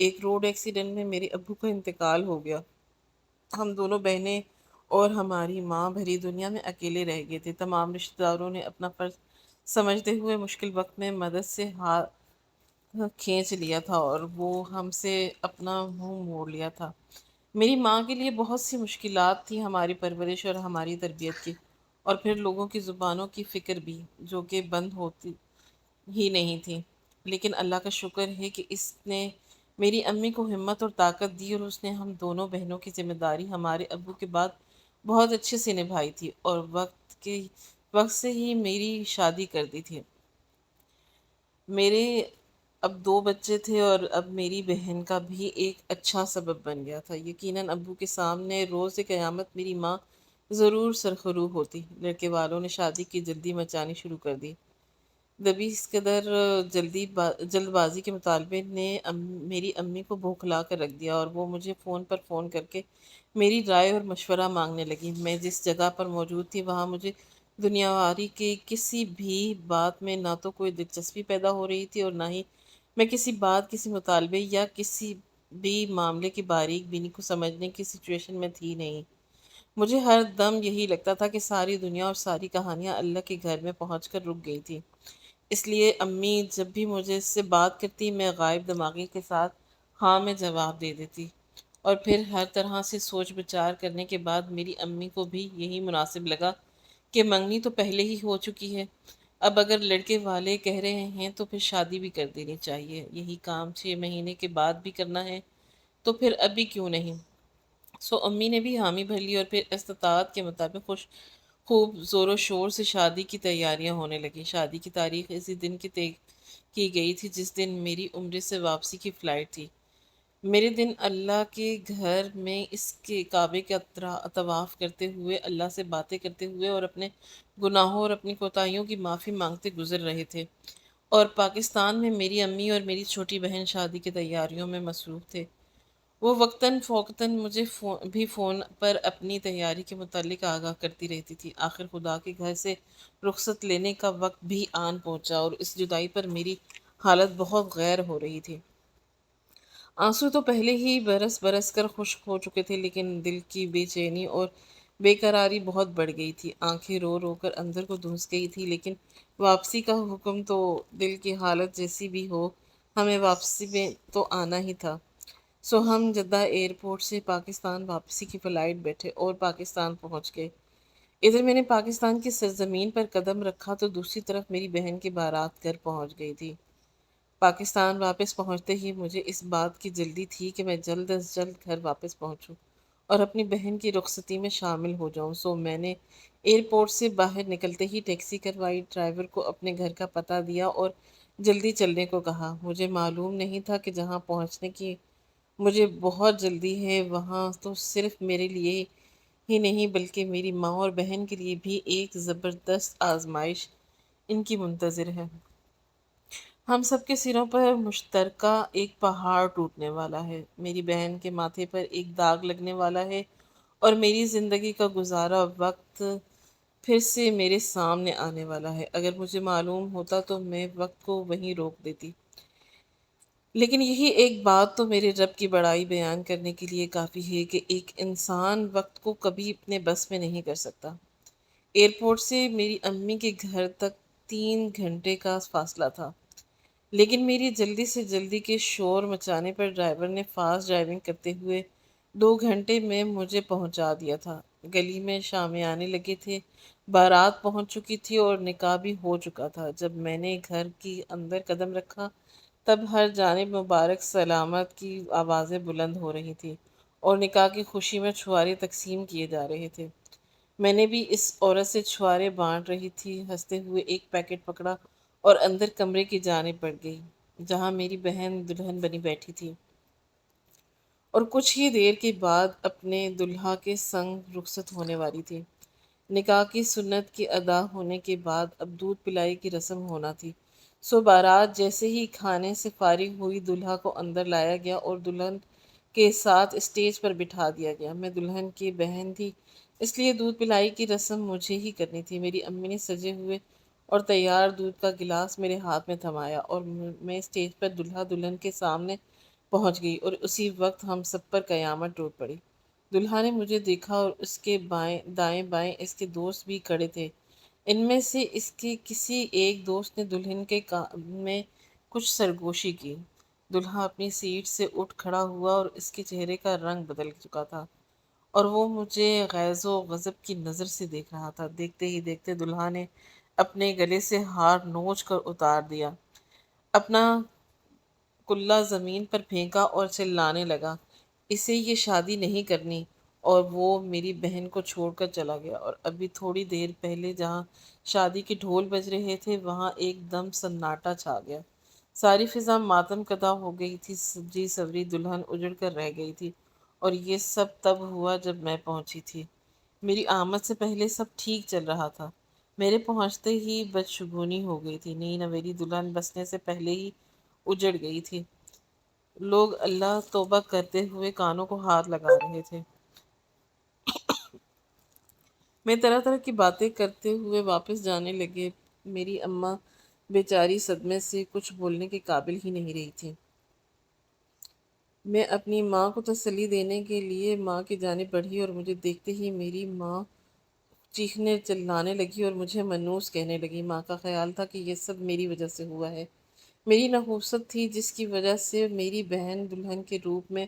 ایک road accident میں میرے ابو کا انتقال ہو گیا۔ ہم دونوں بہنیں اور ہماری ماں بھری دنیا میں اکیلے رہ گئے تھے۔ تمام رشتہ داروں نے اپنا فرض سمجھتے ہوئے مشکل وقت میں مدد سے ہاتھ کھینچ لیا تھا اور وہ ہم سے اپنا منہ موڑ لیا تھا۔ میری ماں کے لیے بہت سی مشکلات تھیں، ہماری پرورش اور ہماری تربیت کی، اور پھر لوگوں کی زبانوں کی فکر بھی جو کہ بند ہوتی ہی نہیں تھی۔ لیکن اللہ کا شکر ہے کہ اس نے میری امی کو ہمت اور طاقت دی، اور اس نے ہم دونوں بہنوں کی ذمہ داری ہمارے ابو کے بعد بہت اچھے سے نبھائی تھی، اور وقت سے ہی میری شادی کر دی تھی۔ میرے اب دو بچے تھے، اور اب میری بہن کا بھی ایک اچھا سبب بن گیا تھا۔ یقیناً ابو کے سامنے روز قیامت میری ماں ضرور سرخرو ہوتی۔ لڑکے والوں نے شادی کی جلدی مچانی شروع کر دی۔ دبی اس قدر جلد بازی کے مطالبے نے میری امی کو بوکھلا کر رکھ دیا، اور وہ مجھے فون پر فون کر کے میری رائے اور مشورہ مانگنے لگی۔ میں جس جگہ پر موجود تھی وہاں مجھے دنیاواری کے کسی بھی بات میں نہ تو کوئی دلچسپی پیدا ہو رہی تھی، اور نہ ہی میں کسی بات، کسی مطالبے یا کسی بھی معاملے کی باریک بینی کو سمجھنے کی سچویشن میں تھی نہیں۔ مجھے ہر دم یہی لگتا تھا کہ ساری دنیا اور ساری کہانیاں اللہ کے گھر میں پہنچ کر رک گئی تھی۔ اس لیے امی جب بھی مجھے اس سے بات کرتی، میں غائب دماغی کے ساتھ ہاں میں جواب دے دیتی، اور پھر ہر طرح سے سوچ بچار کرنے کے بعد میری امی کو بھی یہی مناسب لگا کہ منگنی تو پہلے ہی ہو چکی ہے، اب اگر لڑکے والے کہہ رہے ہیں تو پھر شادی بھی کر دینی چاہیے۔ یہی کام 6 مہینے کے بعد بھی کرنا ہے تو پھر ابھی کیوں نہیں؟ سو امی نے بھی حامی بھر لی، اور پھر استطاعت کے مطابق خوب زور و شور سے شادی کی تیاریاں ہونے لگیں۔ شادی کی تاریخ اسی دن کی طے کی گئی تھی جس دن میری عمرے سے واپسی کی فلائٹ تھی۔ میرے دن اللہ کے گھر میں اس کے کعبے کا طواف کرتے ہوئے، اللہ سے باتیں کرتے ہوئے، اور اپنے گناہوں اور اپنی کوتاہیوں کی معافی مانگتے گزر رہے تھے، اور پاکستان میں میری امی اور میری چھوٹی بہن شادی کی تیاریوں میں مصروف تھے۔ وہ وقتاً فوقتاً مجھے بھی فون پر اپنی تیاری کے متعلق آگاہ کرتی رہتی تھی۔ آخر خدا کے گھر سے رخصت لینے کا وقت بھی آن پہنچا، اور اس جدائی پر میری حالت بہت غیر ہو رہی تھی۔ آنسو تو پہلے ہی برس برس کر خشک ہو چکے تھے، لیکن دل کی بے چینی اور بے قراری بہت بڑھ گئی تھی۔ آنکھیں رو رو کر اندر کو دھنس گئی تھی، لیکن واپسی کا حکم تو دل کی حالت جیسی بھی ہو، ہمیں واپسی میں تو آنا ہی تھا۔ سو ہم جدہ ایئرپورٹ سے پاکستان واپسی کی فلائٹ بیٹھے اور پاکستان پہنچ گئے۔ ادھر میں نے پاکستان کی سرزمین پر قدم رکھا تو دوسری طرف میری بہن کی بارات گھر پہنچ گئی تھی۔ پاکستان واپس پہنچتے ہی مجھے اس بات کی جلدی تھی کہ میں جلد از جلد گھر واپس پہنچوں اور اپنی بہن کی رخصتی میں شامل ہو جاؤں۔ سو میں نے ایئرپورٹ سے باہر نکلتے ہی ٹیکسی کروائی، ڈرائیور کو اپنے گھر کا پتہ دیا اور جلدی چلنے کو کہا۔ مجھے معلوم نہیں تھا کہ جہاں پہنچنے کی مجھے بہت جلدی ہے، وہاں تو صرف میرے لیے ہی نہیں بلکہ میری ماں اور بہن کے لیے بھی ایک زبردست آزمائش ان کی منتظر ہے۔ ہم سب کے سروں پر مشترکہ ایک پہاڑ ٹوٹنے والا ہے، میری بہن کے ماتھے پر ایک داغ لگنے والا ہے، اور میری زندگی کا گزارا وقت پھر سے میرے سامنے آنے والا ہے۔ اگر مجھے معلوم ہوتا تو میں وقت کو وہیں روک دیتی، لیکن یہی ایک بات تو میرے رب کی بڑائی بیان کرنے کے لیے کافی ہے کہ ایک انسان وقت کو کبھی اپنے بس میں نہیں کر سکتا۔ ایئرپورٹ سے میری امی کے گھر تک 3 گھنٹے کا فاصلہ تھا، لیکن میری جلدی سے جلدی کے شور مچانے پر ڈرائیور نے فاسٹ ڈرائیونگ کرتے ہوئے 2 گھنٹے میں مجھے پہنچا دیا تھا۔ گلی میں شامے آنے لگے تھے، بارات پہنچ چکی تھی اور نکاح بھی ہو چکا تھا۔ جب میں نے گھر کی اندر قدم رکھا تب ہر جانب مبارک سلامت کی آوازیں بلند ہو رہی تھی، اور نکاح کی خوشی میں چھوارے تقسیم کیے جا رہے تھے۔ میں نے بھی اس عورت سے چھوارے بانٹ رہی تھی، ہنستے ہوئے ایک پیکٹ پکڑا اور اندر کمرے کی جانب بڑھ گئی جہاں میری بہن دلہن بنی بیٹھی تھی، اور کچھ ہی دیر کے بعد اپنے دلہا کے سنگ رخصت ہونے والی تھی۔ نکاح کی سنت کی ادا ہونے کے بعد اب دودھ پلائی کی رسم ہونا تھی۔ سو بارات جیسے ہی کھانے سے فارغ ہوئی، دلہا کو اندر لایا گیا اور دلہن کے ساتھ اسٹیج پر بٹھا دیا گیا۔ میں دلہن کی بہن تھی، اس لیے دودھ پلائی کی رسم مجھے ہی کرنی تھی۔ میری امی نے سجے ہوئے اور تیار دودھ کا گلاس میرے ہاتھ میں تھمایا، اور میں اسٹیج پر دلہا دلہن کے سامنے پہنچ گئی اور اسی وقت ہم سب پر قیامت ٹوٹ پڑی۔ دلہا نے مجھے دیکھا اور اس کے بائیں دائیں بائیں اس کے دوست بھی کھڑے تھے۔ ان میں سے اس کے کسی ایک دوست نے دلہن کے کان میں کچھ سرگوشی کی۔ دلہا اپنی سیٹ سے اٹھ کھڑا ہوا اور اس کے چہرے کا رنگ بدل چکا تھا اور وہ مجھے غیظ و غضب کی نظر سے دیکھ رہا تھا۔ دیکھتے ہی دیکھتے دلہا نے اپنے گلے سے ہار نوچ کر اتار دیا، اپنا کلہ زمین پر پھینکا اور چلانے لگا، اسے یہ شادی نہیں کرنی، اور وہ میری بہن کو چھوڑ کر چلا گیا۔ اور ابھی تھوڑی دیر پہلے جہاں شادی کے ڈھول بج رہے تھے وہاں ایک دم سناٹا چھا گیا۔ ساری فضا ماتم کدا ہو گئی تھی، سجی سوری دلہن اجڑ کر رہ گئی تھی، اور یہ سب تب ہوا جب میں پہنچی تھی۔ میری آمد سے پہلے سب ٹھیک چل رہا تھا، میرے پہنچتے ہی بدشگونی ہو گئی تھی۔ نئی نویلی دلہن بسنے سے پہلے ہی اجڑ گئی تھی۔ لوگ اللہ توبہ کرتے ہوئے کانوں کو ہاتھ لگا رہے تھے۔ میں طرح طرح کی باتیں کرتے ہوئے واپس جانے لگے۔ میری اماں بیچاری صدمے سے کچھ بولنے کے قابل ہی نہیں رہی تھی۔ میں اپنی ماں کو تسلی دینے کے لیے ماں کی جانب بڑھی اور مجھے دیکھتے ہی میری ماں چیخنے چلانے لگی اور مجھے منحوس کہنے لگی۔ ماں کا خیال تھا کہ یہ سب میری وجہ سے ہوا ہے، میری نحوست تھی جس کی وجہ سے میری بہن دلہن کے روپ میں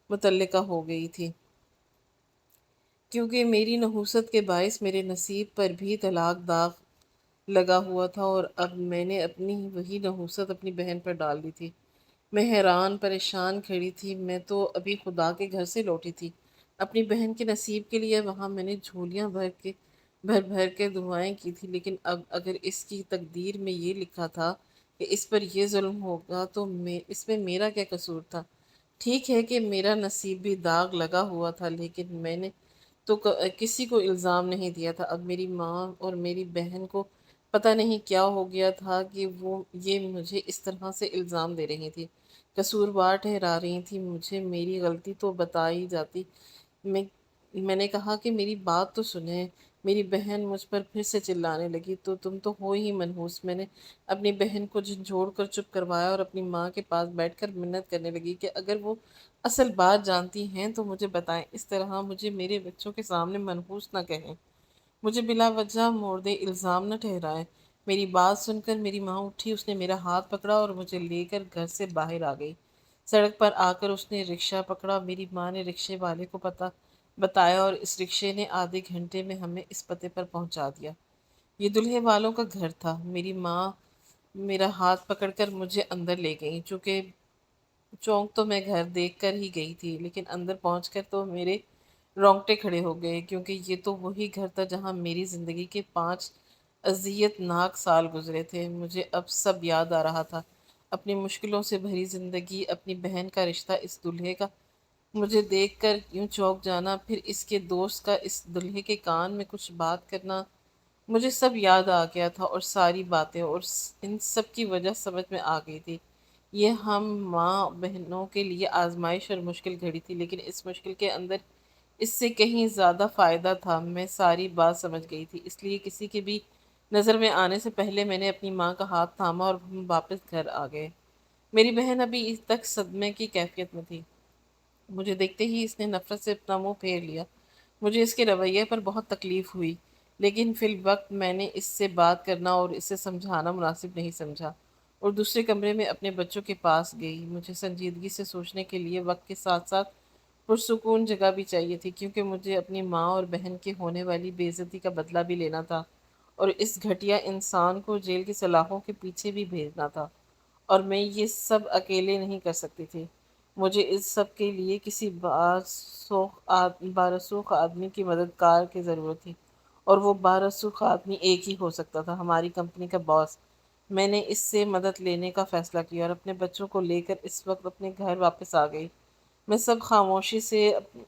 متعلقہ ہو گئی تھی، کیونکہ میری نحوست کے باعث میرے نصیب پر بھی طلاق داغ لگا ہوا تھا، اور اب میں نے اپنی وہی نحوست اپنی بہن پر ڈال دی تھی۔ میں حیران پریشان کھڑی تھی۔ میں تو ابھی خدا کے گھر سے لوٹی تھی، اپنی بہن کے نصیب کے لیے وہاں میں نے جھولیاں بھر بھر کے دعائیں کی تھی، لیکن اب اگر اس کی تقدیر میں یہ لکھا تھا کہ اس پر یہ ظلم ہوگا تو اس میں میرا کیا قصور تھا؟ ٹھیک ہے کہ میرا نصیب بھی داغ لگا ہوا تھا، لیکن میں نے تو کسی کو الزام نہیں دیا تھا۔ اب میری ماں اور میری بہن کو پتہ نہیں کیا ہو گیا تھا کہ وہ یہ مجھے اس طرح سے الزام دے رہی تھی، قصوروار ٹھہرا رہی تھی مجھے۔ میری غلطی تو بتائی جاتی۔ میں میں نے کہا کہ میری بات تو سنیں۔ میری بہن مجھ پر پھر سے چلانے لگی، تو تم تو ہو ہی منحوس۔ میں نے اپنی بہن کو جھنجھوڑ کر چپ کروایا اور اپنی ماں کے پاس بیٹھ کر منت کرنے لگی کہ اگر وہ اصل بات جانتی ہیں تو مجھے بتائیں، اس طرح مجھے میرے بچوں کے سامنے منحوس نہ کہیں، مجھے بلا وجہ مورد الزام نہ ٹھہرائیں۔ میری بات سن کر میری ماں اٹھی، اس نے میرا ہاتھ پکڑا اور مجھے لے کر گھر سے باہر آ گئی۔ سڑک پر آ کر اس نے رکشہ پکڑا۔ میری ماں نے رکشے والے کو پتہ بتایا اور اس رکشے نے آدھے گھنٹے میں ہمیں اس پتے پر پہنچا دیا۔ یہ دلہے والوں کا گھر تھا۔ میری ماں میرا ہاتھ پکڑ کر مجھے اندر لے گئی۔ چونکہ چونک تو میں گھر دیکھ کر ہی گئی تھی، لیکن اندر پہنچ کر تو میرے رونگٹے کھڑے ہو گئے، کیونکہ یہ تو وہی گھر تھا جہاں میری زندگی کے 5 اذیت ناک سال گزرے تھے۔ مجھے اب سب یاد آ رہا تھا، اپنی مشکلوں سے بھری زندگی، اپنی بہن کا رشتہ، اس دلہے کا مجھے دیکھ کر یوں چونک جانا، پھر اس کے دوست کا اس دلہے کے کان میں کچھ بات کرنا۔ مجھے سب یاد آ گیا تھا اور ساری باتیں، اور ان سب کی وجہ سمجھ میں آ گئی تھی۔ یہ ہم ماں بہنوں کے لیے آزمائش اور مشکل گھڑی تھی، لیکن اس مشکل کے اندر اس سے کہیں زیادہ فائدہ تھا۔ میں ساری بات سمجھ گئی تھی، اس لیے کسی کے بھی نظر میں آنے سے پہلے میں نے اپنی ماں کا ہاتھ تھاما اور ہم واپس گھر آ گئے۔ میری بہن ابھی اس تک صدمے کی کیفیت میں تھی۔ مجھے دیکھتے ہی اس نے نفرت سے اپنا منہ پھیر لیا۔ مجھے اس کے رویے پر بہت تکلیف ہوئی، لیکن فی الوقت میں نے اس سے بات کرنا اور اسے سمجھانا مناسب نہیں سمجھا، اور دوسرے کمرے میں اپنے بچوں کے پاس گئی۔ مجھے سنجیدگی سے سوچنے کے لیے وقت کے ساتھ ساتھ پرسکون جگہ بھی چاہیے تھی، کیونکہ مجھے اپنی ماں اور بہن کی ہونے والی بے عزتی کا بدلہ بھی لینا تھا، اور اس گھٹیا انسان کو جیل کی سلاخوں کے پیچھے بھی بھیجنا تھا، اور میں یہ سب اکیلے نہیں کر سکتی تھی۔ مجھے اس سب کے لیے کسی بارسوخ آدمی کی مددگار کی ضرورت تھی، اور وہ بارسوخ آدمی ایک ہی ہو سکتا تھا، ہماری کمپنی کا باس۔ میں نے اس سے مدد لینے کا فیصلہ کیا اور اپنے بچوں کو لے کر اس وقت اپنے گھر واپس آ گئی۔ میں سب خاموشی سے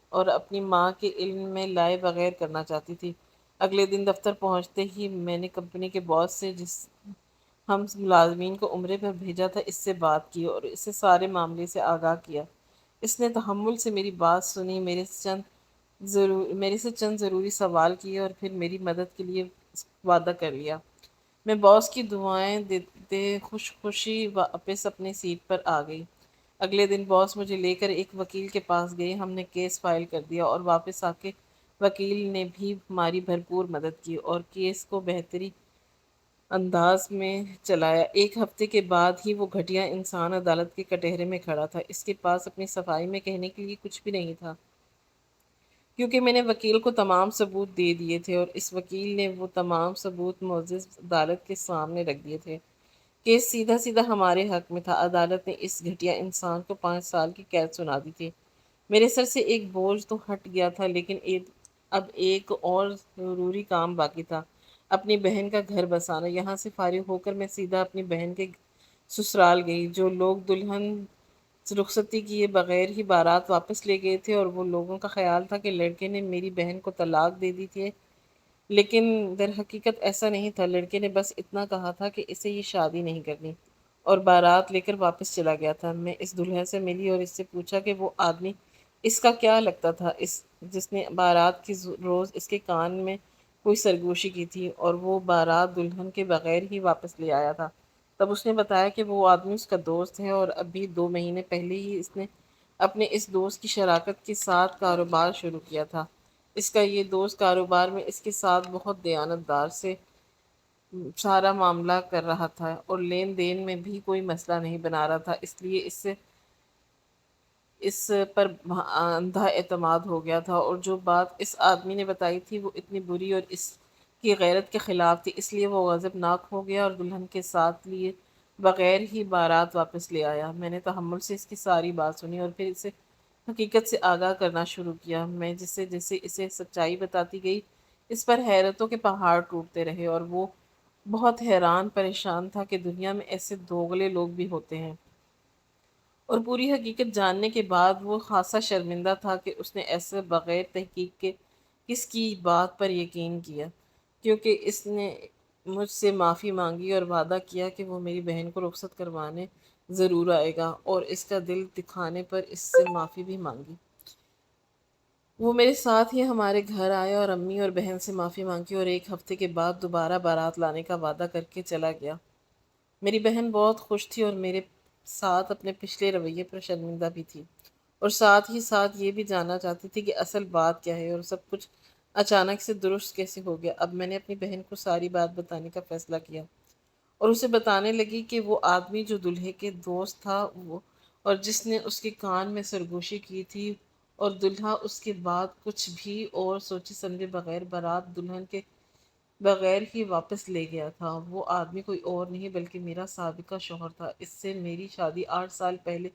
اور اپنی ماں کے علم میں لائے بغیر کرنا چاہتی تھی۔ اگلے دن دفتر پہنچتے ہی میں نے کمپنی کے باس سے، جس ہم ملازمین کو عمرے پر بھیجا تھا، اس سے بات کی اور اسے سارے معاملے سے آگاہ کیا۔ اس نے تحمل سے میری بات سنی، میرے سے چند ضروری سوال کیے اور پھر میری مدد کے لیے وعدہ کر لیا۔ میں باس کی دعائیں دیتے خوشی واپس اپنی سیٹ پر آ گئی۔ اگلے دن باس مجھے لے کر ایک وکیل کے پاس گئے، ہم نے کیس فائل کر دیا اور واپس آ کے وکیل نے بھی ہماری بھرپور مدد کی اور کیس کو بہتری انداز میں چلایا۔ ایک ہفتے کے بعد ہی وہ گھٹیا انسان عدالت کے کٹہرے میں کھڑا تھا۔ اس کے پاس اپنی صفائی میں کہنے کے لیے کچھ بھی نہیں تھا، کیونکہ میں نے وکیل کو تمام ثبوت دے دیے تھے اور اس وکیل نے وہ تمام ثبوت معزز عدالت کے سامنے رکھ دیے تھے۔ کیس سیدھا سیدھا ہمارے حق میں تھا۔ عدالت نے اس گھٹیا انسان کو 5 سال کی قید سنا دی تھی۔ میرے سر سے ایک بوجھ تو ہٹ گیا تھا، لیکن اب ایک اور ضروری کام باقی تھا، اپنی بہن کا گھر بسانا۔ یہاں سے فارغ ہو کر میں سیدھا اپنی بہن کے سسرال گئی۔ جو لوگ دلہن رخصتی کیے بغیر ہی بارات واپس لے گئے تھے، اور وہ لوگوں کا خیال تھا کہ لڑکے نے میری بہن کو طلاق دے دی تھی، لیکن در حقیقت ایسا نہیں تھا۔ لڑکے نے بس اتنا کہا تھا کہ اسے یہ شادی نہیں کرنی، اور بارات لے کر واپس چلا گیا تھا۔ میں اس دلہن سے ملی اور اس سے پوچھا کہ وہ آدمی اس کا کیا لگتا تھا، جس نے بارات کی روز اس کے کان میں کوئی سرگوشی کی تھی اور وہ بارات دلہن کے بغیر ہی واپس لے آیا تھا۔ تب اس نے بتایا کہ وہ آدمی اس کا دوست ہے، اور ابھی 2 مہینے پہلے ہی اس نے اپنے اس دوست کی شراکت کے ساتھ کاروبار شروع کیا تھا۔ اس کا یہ دوست کاروبار میں اس کے ساتھ بہت دیانتدار سے سارا معاملہ کر رہا تھا اور لین دین میں بھی کوئی مسئلہ نہیں بنا رہا تھا، اس لیے اس پر اندھا اعتماد ہو گیا تھا، اور جو بات اس آدمی نے بتائی تھی وہ اتنی بری اور اس کی غیرت کے خلاف تھی، اس لیے وہ غضبناک ہو گیا اور دلہن کے ساتھ لیے بغیر ہی بارات واپس لے آیا۔ میں نے تحمل سے اس کی ساری بات سنی اور پھر اسے حقیقت سے آگاہ کرنا شروع کیا۔ میں جیسے جیسے اسے سچائی بتاتی گئی، اس پر حیرتوں کے پہاڑ ٹوٹتے رہے، اور وہ بہت حیران پریشان تھا کہ دنیا میں ایسے دوغلے لوگ بھی ہوتے ہیں۔ اور پوری حقیقت جاننے کے بعد وہ خاصا شرمندہ تھا کہ اس نے ایسے بغیر تحقیق کے کس کی بات پر یقین کیا، کیونکہ اس نے مجھ سے معافی مانگی اور وعدہ کیا کہ وہ میری بہن کو رخصت کروانے ضرور آئے گا، اور اس کا دل دکھانے پر اس سے معافی بھی مانگی۔ وہ میرے ساتھ ہی ہمارے گھر آیا اور امی اور بہن سے معافی مانگی اور ایک ہفتے کے بعد دوبارہ بارات لانے کا وعدہ کر کے چلا گیا۔ میری بہن بہت خوش تھی اور میرے ساتھ اپنے پچھلے رویے پر شرمندہ بھی تھی، اور ساتھ ہی ساتھ یہ بھی جاننا چاہتی تھی کہ اصل بات کیا ہے اور سب کچھ اچانک سے درست کیسے ہو گیا۔ اب میں نے اپنی بہن کو ساری بات بتانے کا فیصلہ کیا اور اسے بتانے لگی کہ وہ آدمی جو دلہے کے دوست تھا اور جس نے اس کے کان میں سرگوشی کی تھی، اور دلہا اس کے بعد کچھ بھی اور سوچے سمجھے بغیر بارات دلہن کے بغیر ہی واپس لے گیا تھا، وہ آدمی کوئی اور نہیں بلکہ میرا سابقہ شوہر تھا۔ اس سے میری شادی 8 سال پہلے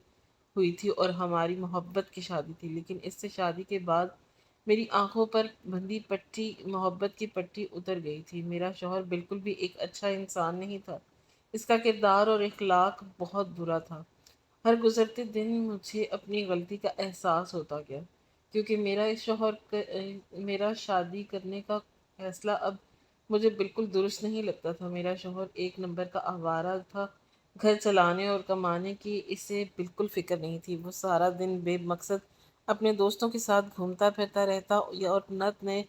ہوئی تھی اور ہماری محبت کی شادی تھی، لیکن اس سے شادی کے بعد میری آنکھوں پر بندھی پٹی محبت کی پٹی اتر گئی تھی۔ میرا شوہر بالکل بھی ایک اچھا انسان نہیں تھا، اس کا کردار اور اخلاق بہت برا تھا۔ ہر گزرتے دن مجھے اپنی غلطی کا احساس ہوتا گیا، کیونکہ میرا شادی کرنے کا فیصلہ اب مجھے بالکل درست نہیں لگتا تھا۔ میرا شوہر ایک نمبر کا آوارہ تھا، گھر چلانے اور کمانے کی اسے بالکل فکر نہیں تھی۔ وہ سارا دن بے مقصد اپنے دوستوں کے ساتھ گھومتا پھرتا رہتا اور نت نئے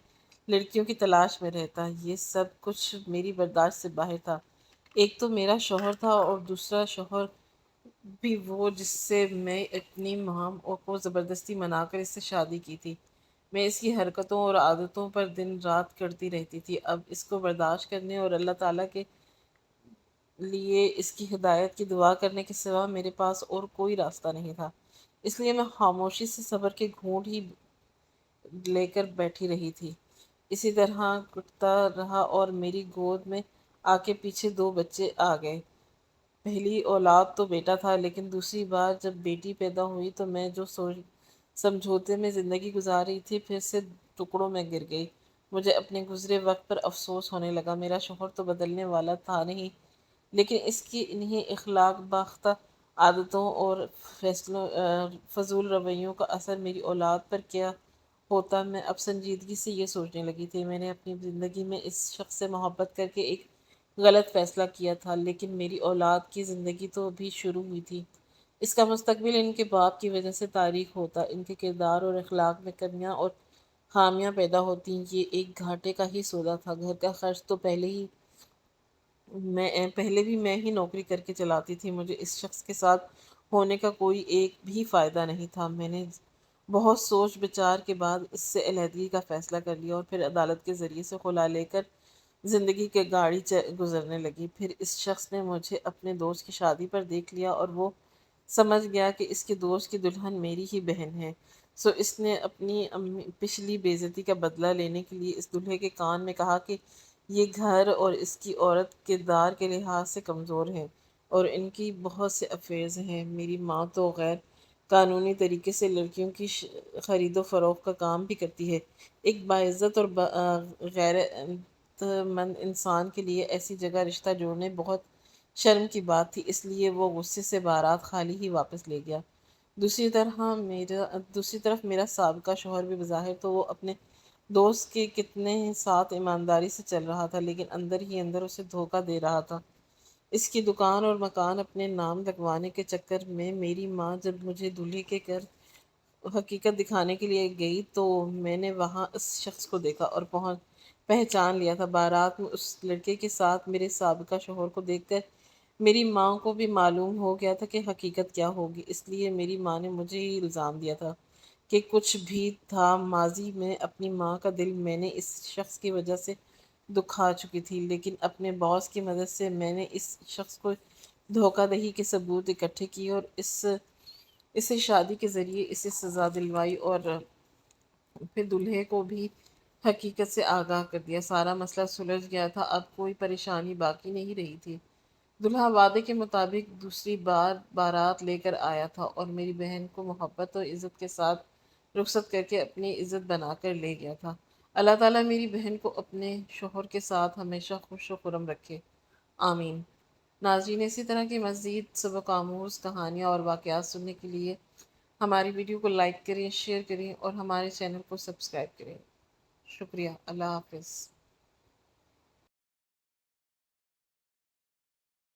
لڑکیوں کی تلاش میں رہتا۔ یہ سب کچھ میری برداشت سے باہر تھا۔ ایک تو میرا شوہر تھا اور دوسرا شوہر بھی وہ جس سے میں اپنی مام کو زبردستی منا کر اس سے شادی کی تھی۔ میں اس کی حرکتوں اور عادتوں پر دن رات کرتی رہتی تھی۔ اب اس کو برداشت کرنے اور اللہ تعالیٰ کے لیے اس کی ہدایت کی دعا کرنے کے سوا میرے پاس اور کوئی راستہ نہیں تھا، اس لیے میں خاموشی سے صبر کے گھونٹ ہی لے کر بیٹھی رہی تھی۔ اسی طرح کٹتا رہا اور میری گود میں آ کے پیچھے 2 بچے آ گئے۔ پہلی اولاد تو بیٹا تھا، لیکن دوسری بار جب بیٹی پیدا ہوئی تو میں جو سمجھوتے میں زندگی گزار رہی تھی پھر سے ٹکڑوں میں گر گئی۔ مجھے اپنے گزرے وقت پر افسوس ہونے لگا۔ میرا شوہر تو بدلنے والا تھا نہیں، لیکن اس کی انہی اخلاق باختہ عادتوں اور فضول رویوں کا اثر میری اولاد پر کیا ہوتا۔ میں اب سنجیدگی سے یہ سوچنے لگی تھی، میں نے اپنی زندگی میں اس شخص سے محبت کر کے ایک غلط فیصلہ کیا تھا، لیکن میری اولاد کی زندگی تو ابھی شروع ہوئی تھی۔ اس کا مستقبل ان کے باپ کی وجہ سے تاریک ہوتا، ان کے کردار اور اخلاق میں کمیاں اور خامیاں پیدا ہوتی۔ یہ ایک گھاٹے کا ہی سودا تھا۔ گھر کا خرچ تو پہلے بھی میں ہی نوکری کر کے چلاتی تھی۔ مجھے اس شخص کے ساتھ ہونے کا کوئی ایک بھی فائدہ نہیں تھا۔ میں نے بہت سوچ بچار کے بعد اس سے علیحدگی کا فیصلہ کر لیا اور پھر عدالت کے ذریعے سے خلا لے کر زندگی کے گاڑی گزرنے لگی۔ پھر اس شخص نے مجھے اپنے دوست کی شادی پر دیکھ لیا اور وہ سمجھ گیا کہ اس کے دوست کی دلہن میری ہی بہن ہے، سو اس نے اپنی پچھلی بے عزتی کا بدلہ لینے کے لیے اس دلہے کے کان میں کہا کہ یہ گھر اور اس کی عورت کردار کے لحاظ سے کمزور ہیں اور ان کی بہت سے افیئرز ہیں۔ میری ماں تو غیر قانونی طریقے سے لڑکیوں کی خرید و فروخت کا کام بھی کرتی ہے۔ ایک باعزت اور غیرت مند انسان کے لیے ایسی جگہ رشتہ جوڑنے بہت شرم کی بات تھی، اس لیے وہ غصے سے بارات خالی ہی واپس لے گیا۔ دوسری طرف میرا سابقہ شوہر بھی بظاہر تو وہ اپنے دوست کے کتنے ساتھ ایمانداری سے چل رہا تھا، لیکن اندر ہی اندر اسے دھوکہ دے رہا تھا۔ اس کی دکان اور مکان اپنے نام لگوانے کے چکر میں میری ماں جب مجھے دولہے کے گھر حقیقت دکھانے کے لیے گئی تو میں نے وہاں اس شخص کو دیکھا اور پہچان لیا تھا۔ بارات میں اس لڑکے کے ساتھ میرے سابقہ شوہر کو دیکھ کر میری ماں کو بھی معلوم ہو گیا تھا کہ حقیقت کیا ہوگی، اس لیے میری ماں نے مجھے ہی الزام دیا تھا کہ کچھ بھی تھا۔ ماضی میں اپنی ماں کا دل میں نے اس شخص کی وجہ سے دکھا چکی تھی، لیکن اپنے باس کی مدد سے میں نے اس شخص کو دھوکہ دہی کے ثبوت اکٹھے کیے اور اسے شادی کے ذریعے اسے سزا دلوائی اور پھر دلہے کو بھی حقیقت سے آگاہ کر دیا۔ سارا مسئلہ سلجھ گیا تھا، اب کوئی پریشانی باقی نہیں رہی تھی۔ دلہا وعدے کے مطابق دوسری بار بارات لے کر آیا تھا اور میری بہن کو محبت اور عزت کے ساتھ رخصت کر کے اپنی عزت بنا کر لے گیا تھا۔ اللہ تعالیٰ میری بہن کو اپنے شوہر کے ساتھ ہمیشہ خوش و خرم رکھے، آمین۔ ناظرین، اسی طرح کی مزید سبق آموز کہانیاں اور واقعات سننے کے لیے ہماری ویڈیو کو لائک کریں، شیئر کریں اور ہمارے چینل کو سبسکرائب کریں۔ شکریہ۔ اللہ حافظ۔